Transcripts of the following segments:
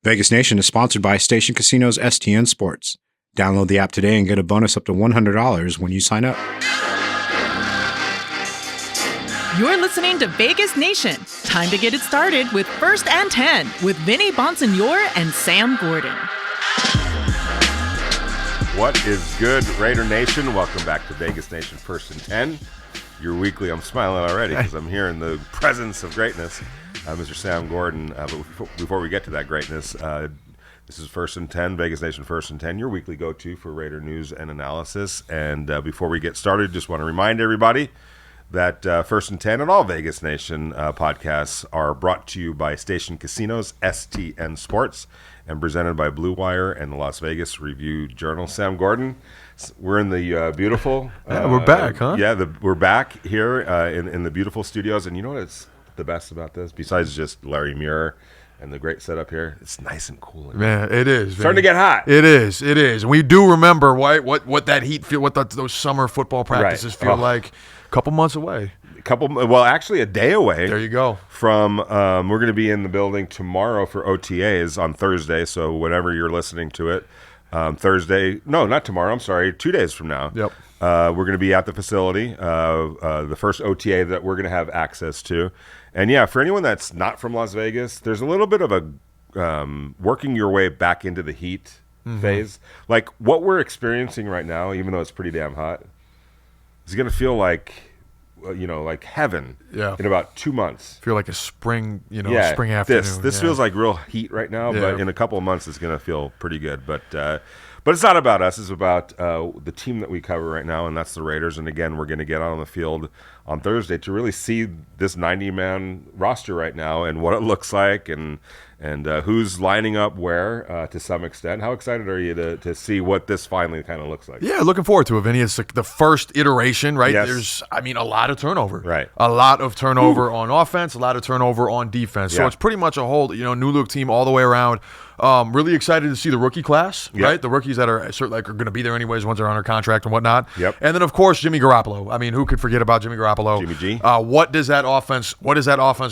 Vegas Nation is sponsored by Station Casinos STN Sports. Download the app today and get a bonus up to $100 when you sign up. You're listening to Vegas Nation. Time to get it started with First and 10 with Vinny Bonsignore and Sam Gordon. What is good, Raider Nation? Welcome back to Vegas Nation First and 10. Your weekly, I'm smiling already because I'm here in the presence of greatness. Mr. Sam Gordon, but before we get to that greatness, this is First and 10, Vegas Nation First and 10, your weekly go-to for Raider news and analysis. And before we get started, just want to remind everybody that First and 10 and all Vegas Nation podcasts are brought to you by Station Casinos, STN Sports, and presented by Blue Wire and the Las Vegas Review-Journal. Sam Gordon, we're in the beautiful... we're back, huh? Yeah, we're back here in the beautiful studios. And you know what's the best about this? Besides just Larry Muir and the great setup here, it's nice and cool. Man, it is. Starting to get hot. It is. And we do remember what that heat feel, those summer football practices feel like. A couple months away. Actually a day away. There you go. From we're going to be in the building tomorrow for OTAs on Thursday. So whenever you're listening to it, Thursday. No, not tomorrow. I'm sorry. 2 days from now. Yep. We're going to be at the facility. The first OTA that we're going to have access to. And yeah, for anyone that's not from Las Vegas, there's a little bit of a working your way back into the heat phase. Like what we're experiencing right now, even though it's pretty damn hot, is going to feel like, like heaven in about 2 months. Feel like a spring, spring afternoon. This feels like real heat right now, but in a couple of months it's going to feel pretty good. But it's not about us. It's about the team that we cover right now, and that's the Raiders. And again, we're going to get out on the field on Thursday to really see this 90-man roster right now and what it looks like and who's lining up where to some extent. How excited are you to see what this finally kind of looks like? Yeah, looking forward to it, Vinny. It's like the first iteration, right? Yes. There's, a lot of turnover. Right. A lot of turnover on offense, a lot of turnover on defense. So it's pretty much a whole, new look team all the way around. Really excited to see the rookie class, right? The rookies that are certainly are going to be there anyways once they're under contract and whatnot. Yep. And then of course Jimmy Garoppolo. Who could forget about Jimmy Garoppolo? Jimmy G. What is that offense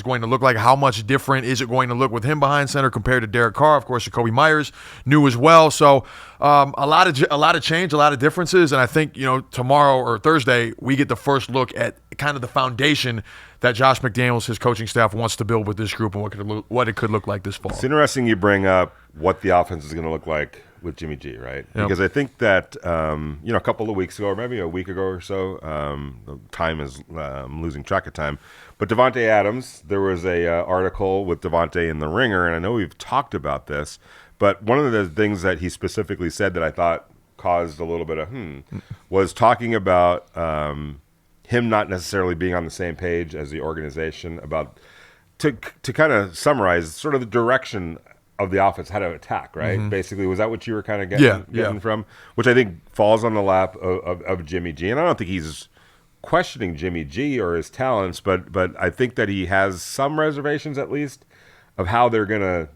going to look like? How much different is it going to look with him behind center compared to Derek Carr? Of course, Jacoby Myers new as well. So a lot of change, a lot of differences, and I think tomorrow or Thursday we get the first look at kind of the foundation that Josh McDaniels, his coaching staff, wants to build with this group and what it could look like this fall. It's interesting you bring up what the offense is going to look like with Jimmy G, right? Yep. Because I think that, a couple of weeks ago or maybe a week ago or so, time is I'm losing track of time, but Davante Adams, there was a article with Davante in the Ringer, and I know we've talked about this, but one of the things that he specifically said that I thought caused a little bit of was talking about him not necessarily being on the same page as the organization about to kind of summarize sort of the direction of the offense, how to attack, right? Basically, was that what you were kind of getting from? Which I think falls on the lap of Jimmy G. And I don't think he's questioning Jimmy G or his talents, but I think that he has some reservations at least of how they're going to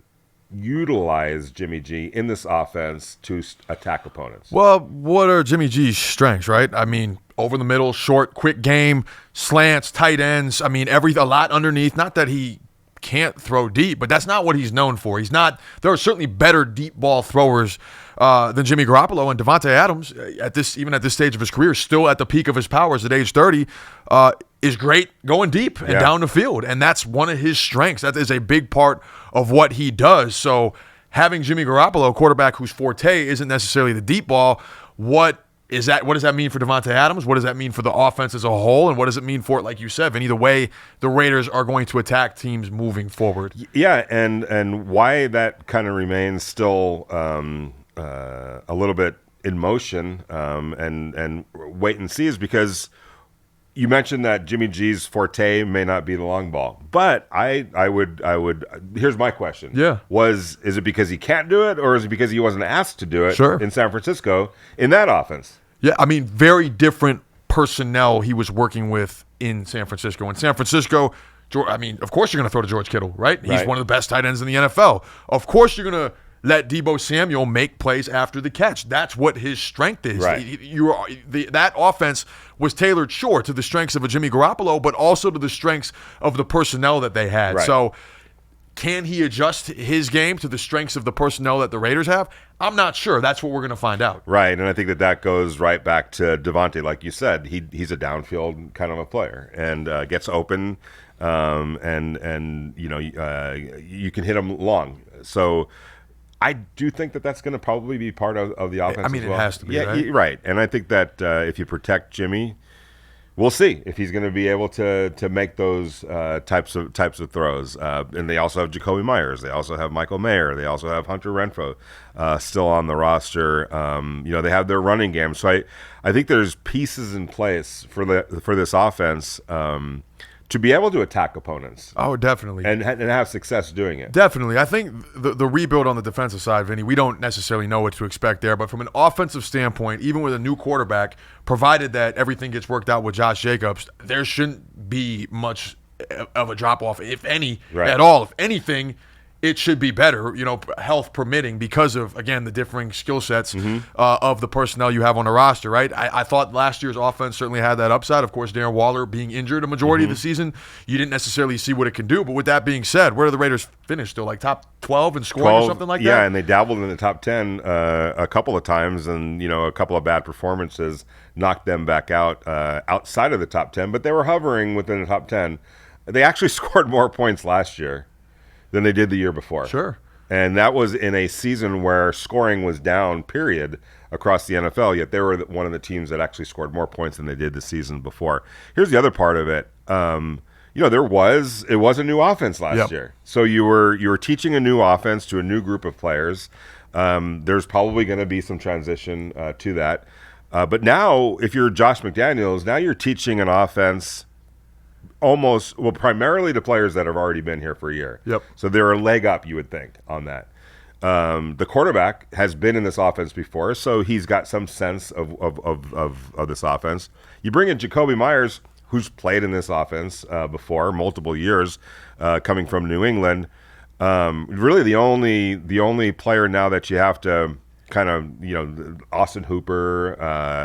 utilize Jimmy G in this offense to attack opponents. Well, what are Jimmy G's strengths, right? Over the middle, short, quick game, slants, tight ends. A lot underneath. Not that he can't throw deep, but that's not what he's known for. There are certainly better deep ball throwers than Jimmy Garoppolo, and Davante Adams even at this stage of his career, still at the peak of his powers at age 30, is great going deep and down the field, and that's one of his strengths. That is a big part of what he does. So having Jimmy Garoppolo, a quarterback whose forte isn't necessarily the deep ball, what does that mean for Davante Adams? What does that mean for the offense as a whole? And what does it mean for, like you said, Vinny, the way the Raiders are going to attack teams moving forward? Yeah, and why that kind of remains still a little bit in motion and wait and see is because you mentioned that Jimmy G's forte may not be the long ball, but I would here's my question. Yeah. Is it because he can't do it, or is it because he wasn't asked to do it in San Francisco in that offense? Yeah, very different personnel he was working with in San Francisco. In San Francisco, of course you're going to throw to George Kittle, right? He's one of the best tight ends in the NFL. Of course you're going to let Deebo Samuel make plays after the catch. That's what his strength is. Right. That offense was tailored, sure, to the strengths of a Jimmy Garoppolo, but also to the strengths of the personnel that they had. Right. So Can he adjust his game to the strengths of the personnel that the Raiders have? I'm not sure. That's what we're going to find out. Right, and I think that goes right back to Davante. Like you said, he's a downfield kind of a player and gets open, and you can hit him long. So I do think that's going to probably be part of the offense. I mean, as well. It has to be. Yeah, right? Right. And I think that if you protect Jimmy, we'll see if he's going to be able to make those types of throws. And they also have Jacoby Myers. They also have Michael Mayer. They also have Hunter Renfrow still on the roster. They have their running game. So I think there's pieces in place for this offense to be able to attack opponents. Oh, definitely. And have success doing it. Definitely. I think the rebuild on the defensive side, Vinny, we don't necessarily know what to expect there. But from an offensive standpoint, even with a new quarterback, provided that everything gets worked out with Josh Jacobs, there shouldn't be much of a drop-off, if any, at all. If anything, it should be better, health permitting, because of, again, the differing skill sets of the personnel you have on the roster, right? I thought last year's offense certainly had that upside. Of course, Darren Waller being injured a majority of the season, you didn't necessarily see what it can do. But with that being said, where do the Raiders finish still? Like top 12 in scoring or something like that? Yeah, and they dabbled in the top 10 a couple of times, and, a couple of bad performances knocked them back out outside of the top 10. But they were hovering within the top 10. They actually scored more points last year than they did the year before. Sure. And that was in a season where scoring was down, period, across the NFL, yet they were one of the teams that actually scored more points than they did the season before. Here's the other part of it. It was a new offense last year. So you were teaching a new offense to a new group of players. There's probably going to be some transition to that. But now, if you're Josh McDaniels, now you're teaching an offense primarily to players that have already been here for a year. Yep. So they're a leg up, you would think, on that. The quarterback has been in this offense before, so he's got some sense of this offense. You bring in Jacoby Myers, who's played in this offense before, multiple years, coming from New England. Really, the only player now that you have to kind of, Austin Hooper,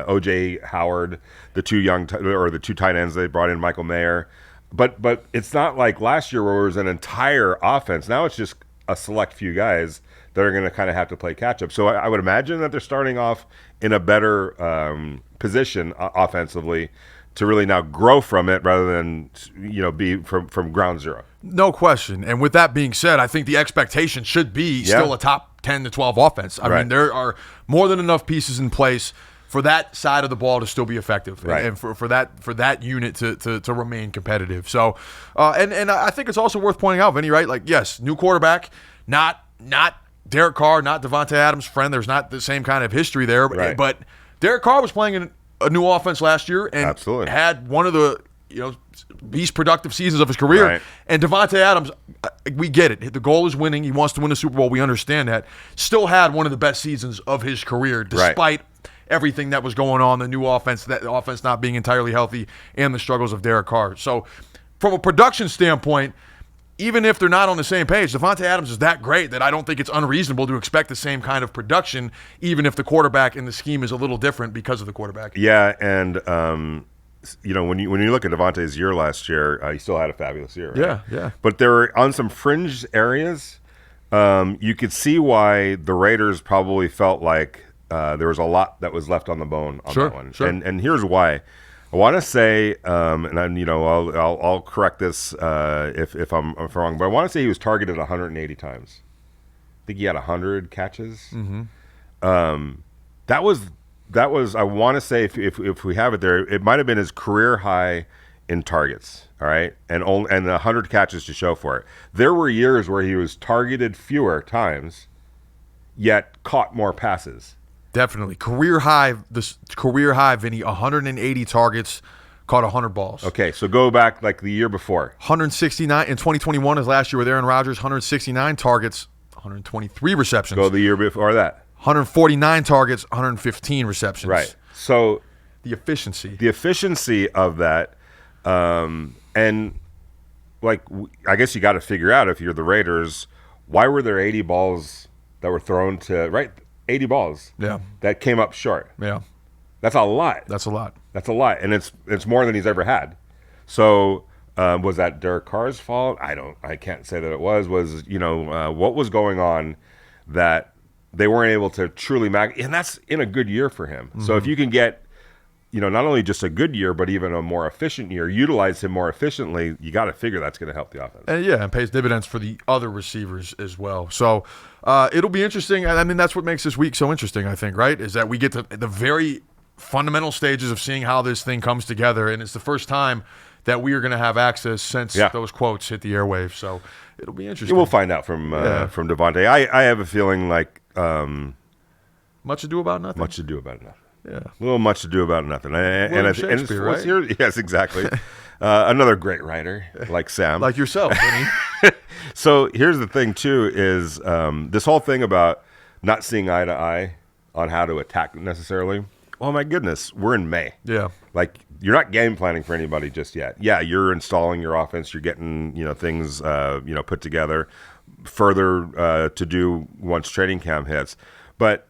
O.J. Howard, the two tight ends they brought in, Michael Mayer. But it's not like last year where it was an entire offense. Now it's just a select few guys that are going to kind of have to play catch up. So I would imagine that they're starting off in a better position offensively to really now grow from it rather than be from ground zero. No question. And with that being said, I think the expectation should be still a top 10 to 12 offense. I mean, there are more than enough pieces in place for that side of the ball to still be effective, and for that unit to remain competitive. So, and I think it's also worth pointing out, Vinny, right? Like, yes, new quarterback, not Derek Carr, not Davante Adams' friend. There's not the same kind of history there, but Derek Carr was playing in a new offense last year and had one of the least productive seasons of his career. Right. And Davante Adams, we get it. The goal is winning. He wants to win the Super Bowl. We understand that. Still had one of the best seasons of his career, despite everything that was going on, the new offense, that offense not being entirely healthy, and the struggles of Derek Carr. So from a production standpoint, even if they're not on the same page, Davante Adams is that great that I don't think it's unreasonable to expect the same kind of production, even if the quarterback and the scheme is a little different because of the quarterback. Yeah, and when you look at Davante's year last year, he still had a fabulous year. Right? Yeah. But there were on some fringe areas. You could see why the Raiders probably felt like there was a lot that was left on the bone on that one. Sure. And here's why. I want to say, and I'll correct this if I'm wrong, but I want to say he was targeted 180 times. I think he had 100 catches. Mm-hmm. That was I want to say if we have it there, it might have been his career high in targets. All right, and 100 catches to show for it. There were years where he was targeted fewer times, yet caught more passes. Definitely. Career high, Vinny, 180 targets, caught 100 balls. Okay, so go back like the year before. 169 in 2021 is last year with Aaron Rodgers, 169 targets, 123 receptions. Go the year before that. 149 targets, 115 receptions. Right. So the efficiency of that, and like I guess you got to figure out if you're the Raiders, why were there 80 balls that were thrown to 80 balls that came up short. Yeah. That's a lot. That's a lot. And it's more than he's ever had. So Was that Derek Carr's fault? I can't say that it was. What was going on that they weren't able to truly and that's in a good year for him. So if you can get, not only just a good year, but even a more efficient year, utilize him more efficiently, you got to figure that's going to help the offense. And pays dividends for the other receivers as well. So it'll be interesting. I mean, that's what makes this week so interesting, I think, right? Is that we get to the very fundamental stages of seeing how this thing comes together. And it's the first time that we are going to have access since those quotes hit the airwaves. So it'll be interesting. We'll find out from Davante. I have a feeling like much ado about nothing. Much ado about nothing. Yeah, a little much ado about nothing. Right? Yes, exactly. Another great writer like Sam, like yourself, Vinny. So here's the thing too: is this whole thing about not seeing eye to eye on how to attack necessarily. Oh my goodness, we're in May. Yeah, like you're not game planning for anybody just yet. Yeah, you're installing your offense. You're getting things put together. Further to do once training camp hits, but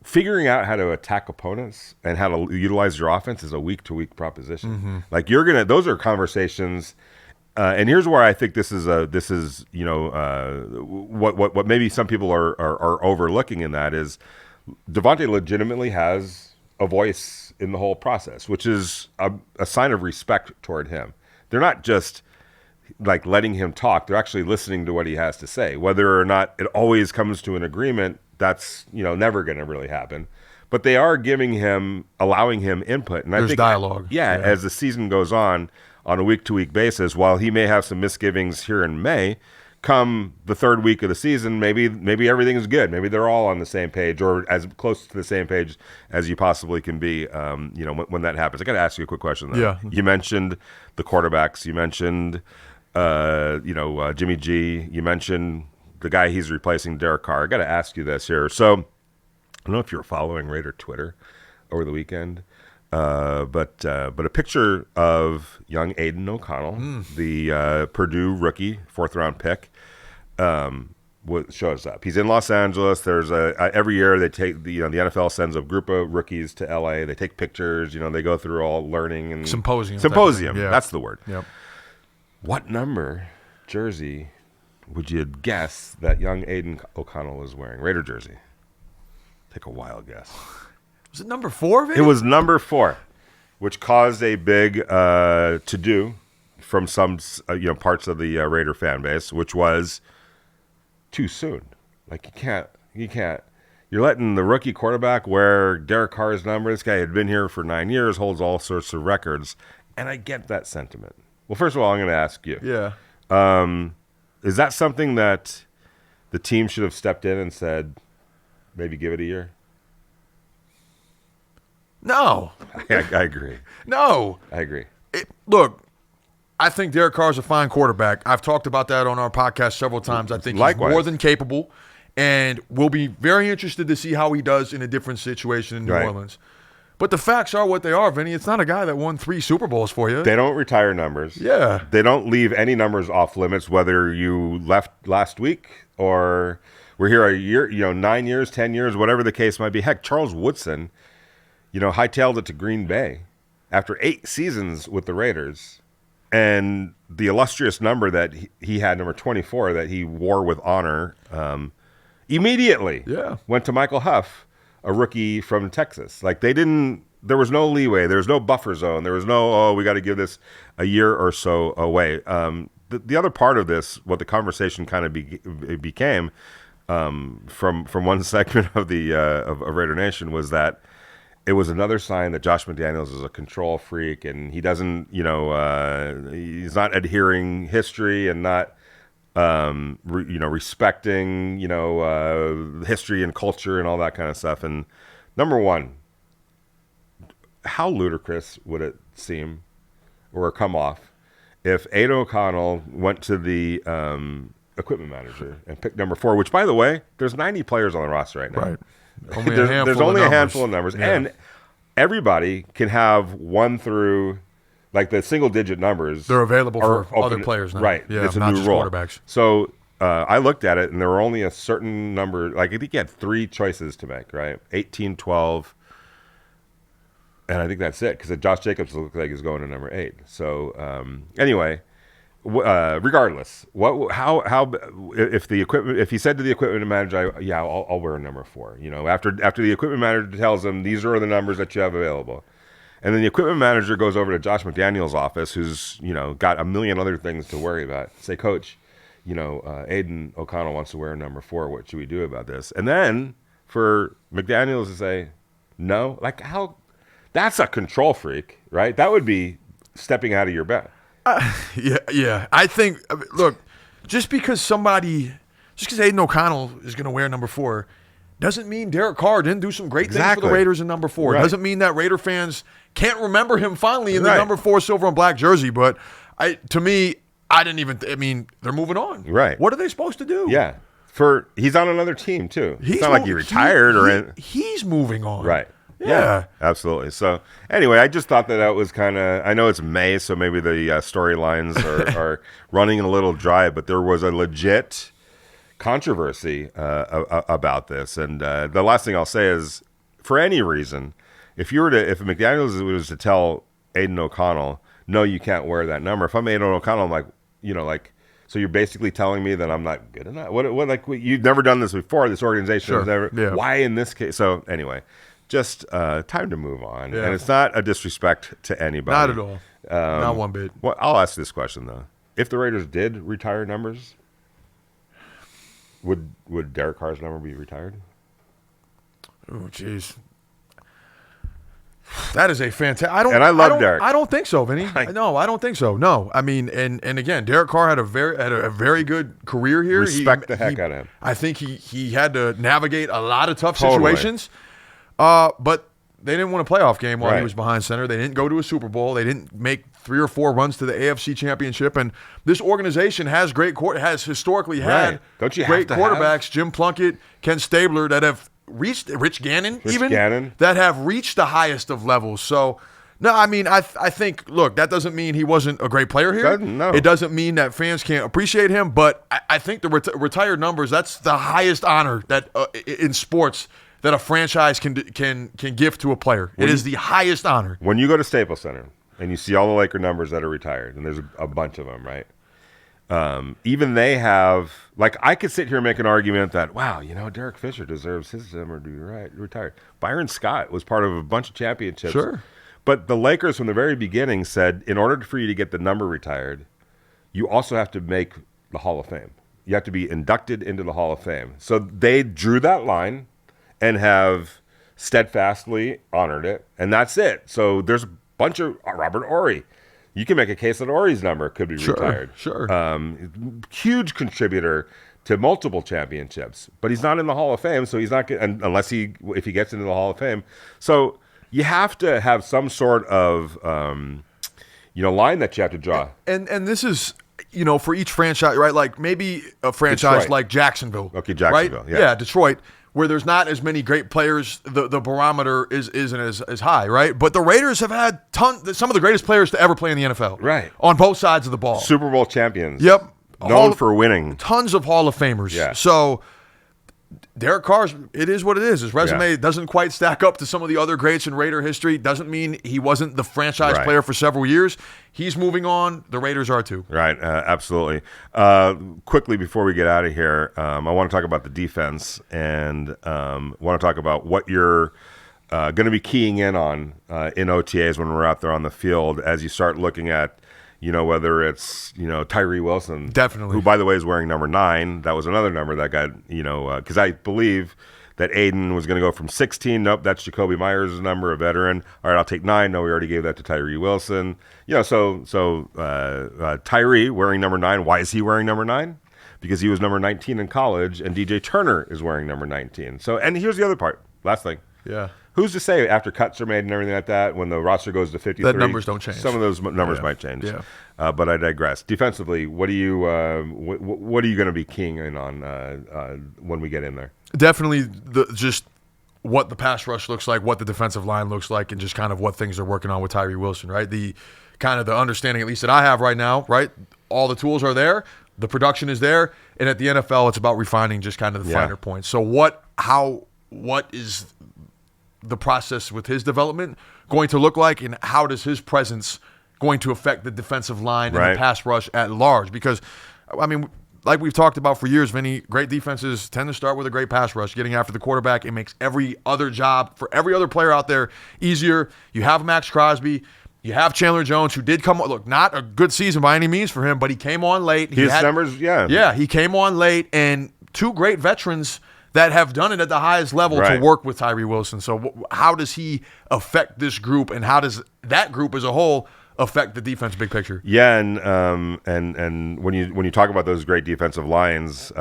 figuring out how to attack opponents and how to utilize your offense is a week-to-week proposition. Mm-hmm. Like those are conversations. And here's where I think this is what maybe some people are overlooking in that is Davante legitimately has a voice in the whole process, which is a sign of respect toward him. They're not just like letting him talk; they're actually listening to what he has to say. Whether or not it always comes to an agreement, that's never going to really happen. But they are allowing him input, and there's I think dialogue. Yeah, as the season goes on a week-to-week basis, while he may have some misgivings here in May, come the third week of the season, maybe everything is good. Maybe they're all on the same page or as close to the same page as you possibly can be. When that happens, I got to ask you a quick question though. Yeah, you mentioned the quarterbacks. You mentioned Jimmy G. You mentioned the guy he's replacing, Derek Carr. I got to ask you this here. So I don't know if you were following Raider Twitter over the weekend, but a picture of young Aiden O'Connell, the Purdue rookie, 4th-round pick, shows up. He's in Los Angeles. There's every year they take the NFL sends a group of rookies to LA. They take pictures. They go through all learning and symposium. Yeah. That's the word. Yep. What number jersey would you guess that young Aiden O'Connell is wearing? Raider jersey. Take a wild guess. Was it number 4? Vinny? It was number 4, which caused a big to-do from some parts of the Raider fan base, which was too soon. Like you can't. You're letting the rookie quarterback wear Derek Carr's number. This guy had been here for 9 years, holds all sorts of records, and I get that sentiment. Well, first of all, I'm going to ask you. Yeah. Is that something that the team should have stepped in and said, maybe give it a year? No. I agree. No. I agree. Look, I think Derek Carr is a fine quarterback. I've talked about that on our podcast several times. I think he's more than capable, and we'll be very interested to see how he does in a different situation in New Orleans. But the facts are what they are, Vinny. It's not a guy that won 3 Super Bowls for you. They don't retire numbers. Yeah. They don't leave any numbers off limits, whether you left last week or we're here a year, 9 years, 10 years, whatever the case might be. Heck, Charles Woodson, hightailed it to Green Bay after 8 seasons with the Raiders. And the illustrious number that he had, number 24, that he wore with honor, immediately went to Michael Huff, a rookie from Texas. Like there was no leeway. There was no buffer zone. There was no, we got to give this a year or so away. The other part of this, what the conversation kind of became from one segment of the of Raider Nation was that it was another sign that Josh McDaniels is a control freak and he doesn't, he's not adhering history and not, respecting, history and culture and all that kind of stuff. And number one, how ludicrous would it seem or come off if Aiden O'Connell went to the equipment manager and picked number 4, which, by the way, there's 90 players on the roster right now. Right. There's only a handful of numbers. Yeah. And everybody can have 1 through, like the single-digit numbers. They're available for other players now. Right. Yeah, it's a not new just role. Quarterbacks. So I looked at it, and there were only a certain number. Like, I think you had 3 choices to make, right? 18, 12, And I think that's it because Josh Jacobs looks like he's going to number 8. So anyway, regardless, if he said to the equipment manager, I'll wear number 4. After the equipment manager tells him these are the numbers that you have available, and then the equipment manager goes over to Josh McDaniels' office, who's got a million other things to worry about. Say, Coach, Aiden O'Connell wants to wear number 4. What should we do about this? And then for McDaniels to say no, like how. That's a control freak, right? That would be stepping out of your bed. Yeah. I think, look, just because Aiden O'Connell is going to wear number 4 doesn't mean Derek Carr didn't do some great things for the Raiders in number 4. Right. Doesn't mean that Raider fans can't remember him finally in the number 4 silver and black jersey. But to me, they're moving on. Right. What are they supposed to do? Yeah. He's on another team, too. It's not like he retired he's moving on. Right. Yeah, absolutely. So anyway, I just thought that was kind of, I know it's May, so maybe the storylines are running a little dry, but there was a legit controversy about this. And the last thing I'll say is, for any reason, if McDaniels was to tell Aiden O'Connell, no, you can't wear that number. If I'm Aiden O'Connell, I'm like, so you're basically telling me that I'm not good enough? You've never done this before. This organization has never. Yeah. Why in this case? So anyway. Just time to move on. Yeah. And it's not a disrespect to anybody. Not at all. Not one bit. Well, I'll ask this question, though. If the Raiders did retire numbers, would Derek Carr's number be retired? Oh, jeez. That is a fantastic. I love Derek. I don't think so, Vinny. No, I don't think so. No, I mean, and again, Derek Carr had a very good career here. Respect the heck out of him. I think he had to navigate a lot of tough situations. But they didn't win a playoff game while he was behind center. They didn't go to a Super Bowl. They didn't make 3 or 4 runs to the AFC Championship. And this organization has historically had great quarterbacks. Jim Plunkett, Ken Stabler, that have reached Rich Gannon, that have reached the highest of levels. So, no, I mean, I think, look, that doesn't mean he wasn't a great player here. It doesn't mean that fans can't appreciate him. But I think the retired numbers, that's the highest honor that in sports that a franchise can give to a player. It is the highest honor. When you go to Staples Center and you see all the Laker numbers that are retired, and there's a bunch of them, right? Even they have, like, I could sit here and make an argument that, wow, Derek Fisher deserves his number to be retired. Byron Scott was part of a bunch of championships. Sure. But the Lakers from the very beginning said, in order for you to get the number retired, you also have to make the Hall of Fame. You have to be inducted into the Hall of Fame. So they drew that line and have steadfastly honored it, and that's it. So there's a bunch of Robert Horry. You can make a case that Horry's number could be retired. Sure. Huge contributor to multiple championships, but he's not in the Hall of Fame, so he's not unless if he gets into the Hall of Fame. So you have to have some sort of line that you have to draw. And this is for each franchise, right? Like maybe a franchise Detroit. Like Jacksonville. Okay, Jacksonville. Right? Yeah, Detroit, where there's not as many great players, the barometer isn't as high, right? But the Raiders have had some of the greatest players to ever play in the NFL. Right. On both sides of the ball. Super Bowl champions. Yep. Known for winning. Tons of Hall of Famers. Yeah. So Derek Carr, it is what it is. His resume doesn't quite stack up to some of the other greats in Raider history. Doesn't mean he wasn't the franchise player for several years. He's moving on. The Raiders are too. Right, absolutely. Quickly before we get out of here, I want to talk about the defense and want to talk about what you're going to be keying in on in OTAs when we're out there on the field as you start looking at whether it's, Tyree Wilson. Definitely. Who, by the way, is wearing number 9. That was another number that got, because I believe that Aiden was going to go from 16. Nope, that's Jacoby Myers' number, a veteran. All right, I'll take 9. No, we already gave that to Tyree Wilson. So Tyree wearing number 9. Why is he wearing number 9? Because he was number 19 in college, and DJ Turner is wearing number 19. So, and here's the other part. Last thing. Yeah. Who's to say after cuts are made and everything like that, when the roster goes to 53, that numbers don't change. Some of those numbers might change. Yeah. But I digress. Defensively, what are you going to be keying in on when we get in there? Definitely just what the pass rush looks like, what the defensive line looks like, and just kind of what things they're working on with Tyree Wilson, right? The kind of the understanding, at least that I have right now, right? All the tools are there, the production is there, and at the NFL, it's about refining just kind of the finer points. So what is the process with his development going to look like, and how does his presence going to affect the defensive line and the pass rush at large? Because, I mean, like we've talked about for years, Vinny, great defenses tend to start with a great pass rush, getting after the quarterback. It makes every other job for every other player out there easier. You have Max Crosby. You have Chandler Jones, who did come on. Look, not a good season by any means for him, but he came on late. His numbers, Yeah, he came on late, and two great veterans that have done it at the highest level to work with Tyree Wilson. So how does he affect this group, and how does that group as a whole affect the defense big picture? Yeah, and when you talk about those great defensive lines,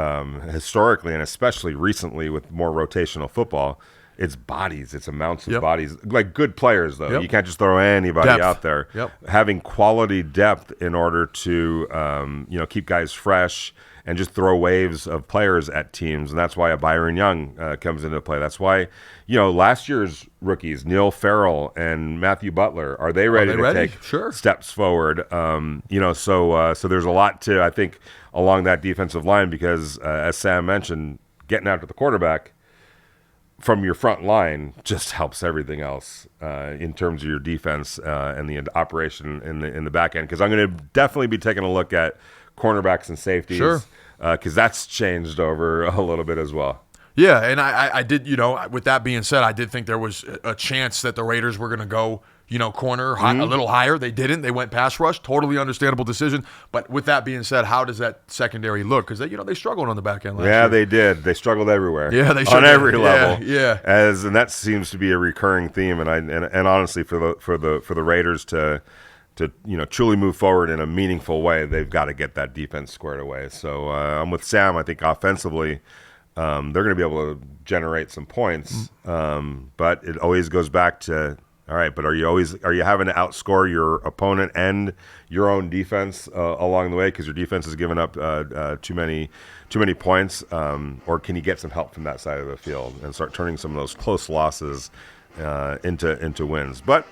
historically and especially recently with more rotational football, it's bodies, it's amounts of bodies, like good players though. You can't just throw anybody out there. Having quality depth in order to keep guys fresh and just throw waves of players at teams, and that's why a Byron Young comes into play. That's why last year's rookies, Neil Farrell and Matthew Butler, are they ready to take steps forward? So there's a lot to, I think, along that defensive line, because as Sam mentioned, getting out to the quarterback from your front line just helps everything else in terms of your defense and the operation in the back end. Because I'm going to definitely be taking a look at cornerbacks and safeties, because that's changed over a little bit as well. Yeah, and I did, with that being said, I did think there was a chance that the Raiders were going to go, corner a little higher. They didn't. They went pass rush. Totally understandable decision. But with that being said, how does that secondary look? Because they struggled on the back end last year. Yeah, they did. They struggled everywhere. Yeah, they on every level. Yeah. And that seems to be a recurring theme. And honestly, for the Raiders to truly move forward in a meaningful way, they've got to get that defense squared away. So I'm with Sam. I think offensively, they're going to be able to generate some points. But it always goes back to, all right, but are you having to outscore your opponent and your own defense along the way, because your defense has given up too many points, or can you get some help from that side of the field and start turning some of those close losses into wins? But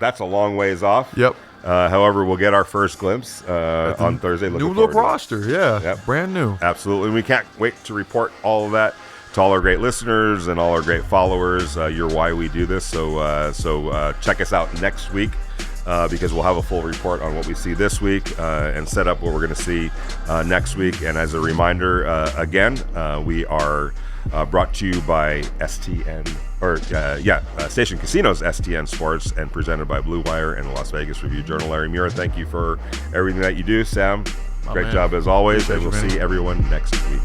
that's a long ways off. Yep. However, we'll get our first glimpse on Thursday. New look roster, brand new. Absolutely. And we can't wait to report all of that to all our great listeners and all our great followers. You're why we do this. So check us out next week, because we'll have a full report on what we see this week and set up what we're going to see next week. And as a reminder, again, we are brought to you by Station Casinos, STN Sports, and presented by Blue Wire and the Las Vegas Review-Journal. Larry Muir, thank you for everything that you do. Sam, great job as always, and we'll see everyone next week.